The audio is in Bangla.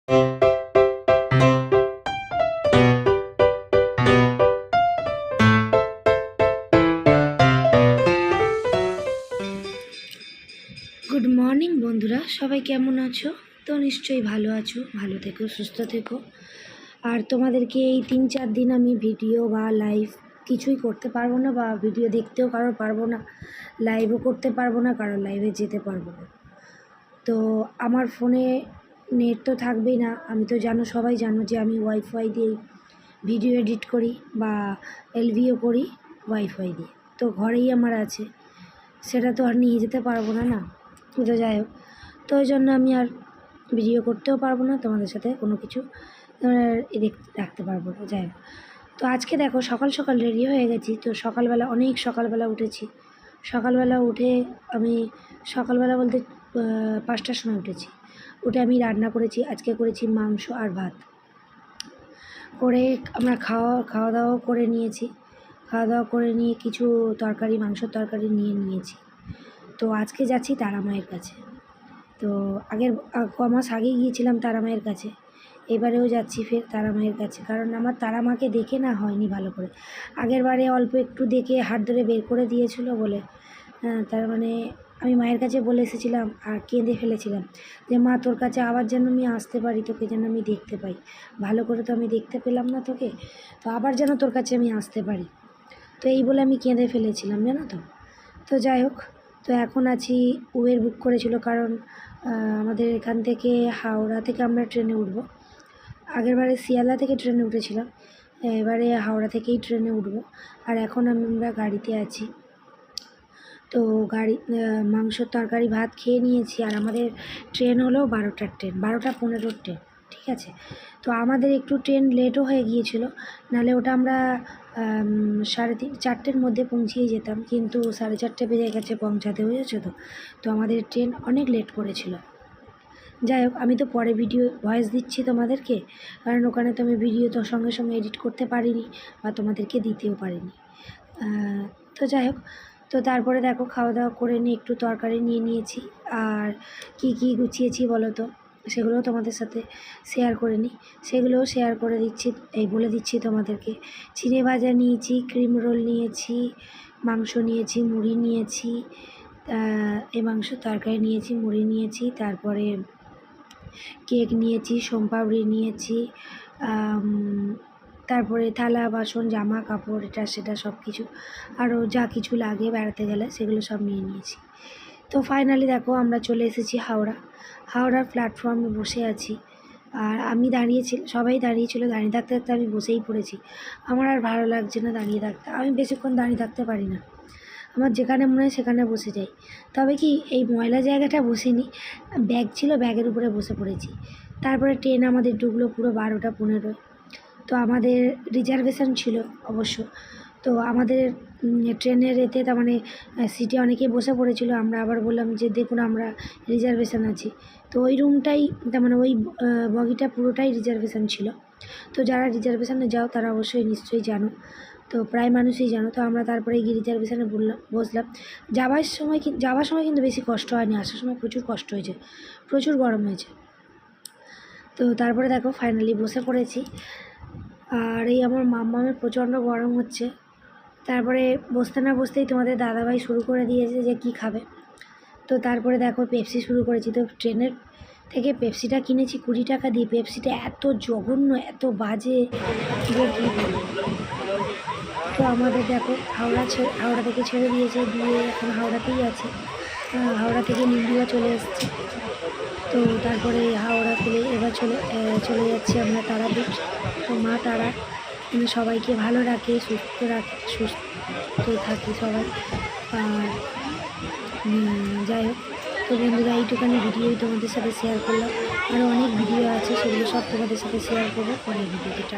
গুড মর্নিং বন্ধুরা, সবাই কেমন আছো? তো নিশ্চয়ই ভালো আছো, ভালো থেকো, সুস্থ থেকো। আর তোমাদেরকে এই 3-4 দিন আমি ভিডিও বা লাইভ কিছুই করতে পারবো না, বা ভিডিও দেখতেও কারোর পারবো না, লাইভও করতে পারবো না, কারোর লাইভে যেতে পারবো না। তো আমার ফোনে নেট তো থাকবেই না। আমি তো সবাই জানো যে আমি ওয়াইফাই দিয়েই ভিডিও এডিট করি বা এলভিও করি ওয়াইফাই দিয়ে। তো ঘরেই আমার আছে, সেটা তো আর নিয়ে যেতে পারবো না না। তো যাই হোক, তো ওই জন্য আমি আর ভিডিও করতেও পারবো না, তোমাদের সাথে কোনো কিছু রাখতে পারবো না। যাই হোক, তো আজকে দেখো সকাল সকাল রেডি হয়ে গেছি। তো অনেক সকালবেলা উঠেছি। সকালবেলা উঠে আমি সকালবেলা বলতে 5টার সময় উঠেছি। উঠে আমি রান্না করেছি। আজকে করেছি মাংস আর ভাত করে আমরা খাওয়া দাওয়া করে নিয়েছি। খাওয়া দাওয়া করে নিয়ে কিছু মাংসর তরকারি নিয়েছি। তো আজকে যাচ্ছি তারা মায়ের কাছে। তো কমাস আগেই গিয়েছিলাম তারা মায়ের কাছে, এবারেও যাচ্ছি ফের তারা মায়ের কাছে। কারণ আমার তারা মাকে দেখে না হয়নি ভালো করে। আগের বারে অল্প একটু দেখে হাত ধরে বের করে দিয়েছিল বলে, তার মানে আমি মায়ের কাছে বলে এসেছিলাম আর কেঁদে ফেলেছিলাম যে মা, তোর কাছে আবার যেন আমি আসতে পারি, তোকে যেন আমি দেখতে পাই। ভালো করে তো আমি দেখতে পেলাম না তোকে, তো আবার যেন তোর কাছে আমি আসতে পারি। তো এই বলে আমি কেঁদে ফেলেছিলাম, জানো তো। তো যাই হোক, তো এখন আছি। উবের বুক করেছিল, কারণ আমাদের এখান থেকে হাওড়া থেকে আমরা ট্রেনে উঠব। আগেরবারে শিয়ালদা থেকে ট্রেনে উঠেছিলাম, এবারে হাওড়া থেকেই ট্রেনে উঠব। আর এখন আমরা গাড়িতে আছি। তো মাংসর তরকারি ভাত খেয়ে নিয়েছি। আর আমাদের ট্রেন হলো 12টার ট্রেন, 12:15 ট্রেন, ঠিক আছে। তো আমাদের একটু ট্রেন লেটও হয়ে গিয়েছিল, নাহলে ওটা আমরা 4:30-4টের মধ্যে পৌঁছিয়ে যেতাম, কিন্তু 4:30 বেজে গেছে পৌঁছাতে, বুঝেছো তো। তো আমাদের ট্রেন অনেক লেট করেছিল। যাই হোক, আমি তো পরে ভয়েস দিচ্ছি তোমাদেরকে, কারণ ওখানে তো আমি ভিডিও তো সঙ্গে সঙ্গে এডিট করতে পারিনি বা তোমাদেরকে দিতেও পারিনি। তো যাই হোক, তো তারপরে দেখো খাওয়া দাওয়া করে নিয়ে একটু তরকারি নিয়ে নিয়েছি। আর কি গুছিয়েছি বলো তো, সেগুলোও তোমাদের সাথে শেয়ার করে নিই। সেগুলোও শেয়ার করে দিচ্ছি, বলে দিচ্ছি তোমাদেরকে। চিড়ে ভাজা নিয়েছি, ক্রিম রোল নিয়েছি, মাংস নিয়েছি, মুড়ি নিয়েছি, এই মাংস তরকারি নিয়েছি, মুড়ি নিয়েছি, তারপরে কেক নিয়েছি, সোমপাপড়ি নিয়েছি, তারপরে থালা বাসন, জামা কাপড়, এটা সেটা সব কিছু, আরও যা কিছু লাগে বেড়াতে গেলে সেগুলো সব নিয়ে নিয়েছি। তো ফাইনালি দেখো আমরা চলে এসেছি হাওড়ার প্ল্যাটফর্মে বসে আছি। আর আমি সবাই দাঁড়িয়েছিল, দাঁড়িয়ে থাকতে থাকতে আমি বসেই পড়েছি। আমার আর ভালো লাগছে না দাঁড়িয়ে থাকতে, আমি বেশিক্ষণ দাঁড়িয়ে থাকতে পারি না। আমার যেখানে মনে হয় সেখানে বসে যাই। তবে কি এই ময়লা জায়গাটা বসিনি, ব্যাগ ছিল, ব্যাগের উপরে বসে পড়েছি। তারপরে ট্রেন আমাদের ঢুকলো পুরো 12:15। তো আমাদের রিজার্ভেশন ছিল অবশ্য। তো আমাদের ট্রেনের তার মানে সিটে অনেকেই বসে পড়েছিল। আমরা আবার বললাম যে দেখুন আমরা রিজার্ভেশন আছি। তো ওই রুমটাই, তার মানে ওই বগিটা পুরোটাই রিজার্ভেশন ছিল। তো যারা রিজার্ভেশনে যাও তারা অবশ্যই নিশ্চয়ই জানো, তো প্রায় মানুষই জানো। তো আমরা তারপরে গিয়ে রিজার্ভেশনে বসলাম। যাওয়ার সময় কিন্তু বেশি কষ্ট হয়নি, আসার সময় প্রচুর কষ্ট হয়েছে, প্রচুর গরম হয়েছে। তো তারপরে দেখো ফাইনালি বসে পড়েছি। আর এই আমার মাম্মামের প্রচণ্ড গরম হচ্ছে। তারপরে বসতে না বসতেই তোমাদের দাদাভাই শুরু করে দিয়েছে যে কি খাবে। তো তারপরে দেখো পেপসি শুরু করেছি। তো ট্রেনের থেকে পেপসিটা কিনেছি 20 টাকা দিয়ে। পেপসিটা এত জঘন্য, এত বাজে যে কী বলবো। তো আমাদের দেখো হাওড়া থেকে ছেড়ে দিয়েছে, দিয়ে এখন হাওড়াতেই আছে। হাওড়া থেকে নিন্দিয়া চলে এসছে। তো তারপরে হাওড়া থেকে এবার চলে যাচ্ছি আমরা তারাপীঠ। তো মা তারা সবাইকে ভালো রাখে, সুস্থ থাকি সবাই। আর যাই হোক, তো বন্ধুরা এইটুখানি ভিডিওই তোমাদের সাথে শেয়ার করলাম। আরও অনেক ভিডিও আছে, সেগুলো সব তোমাদের সাথে শেয়ার করবো পরের ভিডিওতে।